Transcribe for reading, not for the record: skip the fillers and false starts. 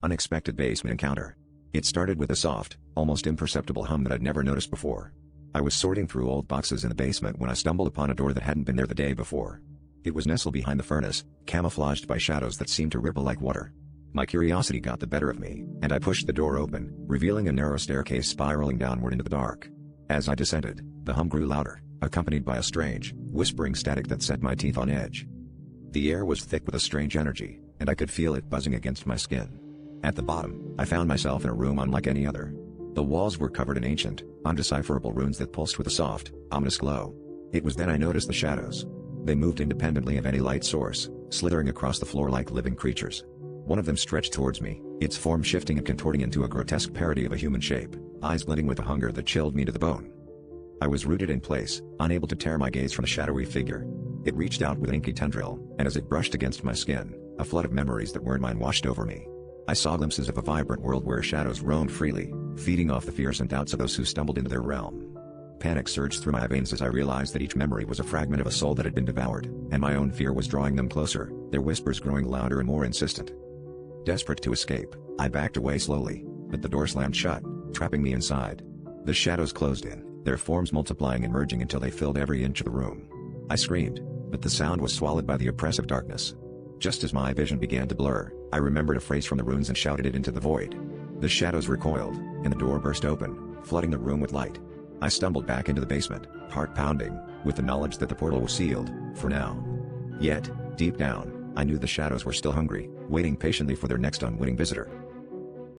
Unexpected basement encounter. It started with a soft, almost imperceptible hum that I'd never noticed before. I was sorting through old boxes in the basement when I stumbled upon a door that hadn't been there the day before. It was nestled behind the furnace, camouflaged by shadows that seemed to ripple like water. My curiosity got the better of me, and I pushed the door open, revealing a narrow staircase spiraling downward into the dark. As I descended, the hum grew louder, accompanied by a strange, whispering static that set my teeth on edge. The air was thick with a strange energy, and I could feel it buzzing against my skin. At the bottom, I found myself in a room unlike any other. The walls were covered in ancient, undecipherable runes that pulsed with a soft, ominous glow. It was then I noticed the shadows. They moved independently of any light source, slithering across the floor like living creatures. One of them stretched towards me, its form shifting and contorting into a grotesque parody of a human shape, eyes glinting with a hunger that chilled me to the bone. I was rooted in place, unable to tear my gaze from the shadowy figure. It reached out with an inky tendril, and as it brushed against my skin, a flood of memories that weren't mine washed over me. I saw glimpses of a vibrant world where shadows roamed freely, feeding off the fears and doubts of those who stumbled into their realm. Panic surged through my veins as I realized that each memory was a fragment of a soul that had been devoured, and my own fear was drawing them closer, their whispers growing louder and more insistent. Desperate to escape, I backed away slowly, but the door slammed shut, trapping me inside. The shadows closed in, their forms multiplying and merging until they filled every inch of the room. I screamed, but the sound was swallowed by the oppressive darkness. Just as my vision began to blur, I remembered a phrase from the runes and shouted it into the void. The shadows recoiled, and the door burst open, flooding the room with light. I stumbled back into the basement, heart pounding, with the knowledge that the portal was sealed, for now. Yet, deep down, I knew the shadows were still hungry, waiting patiently for their next unwitting visitor.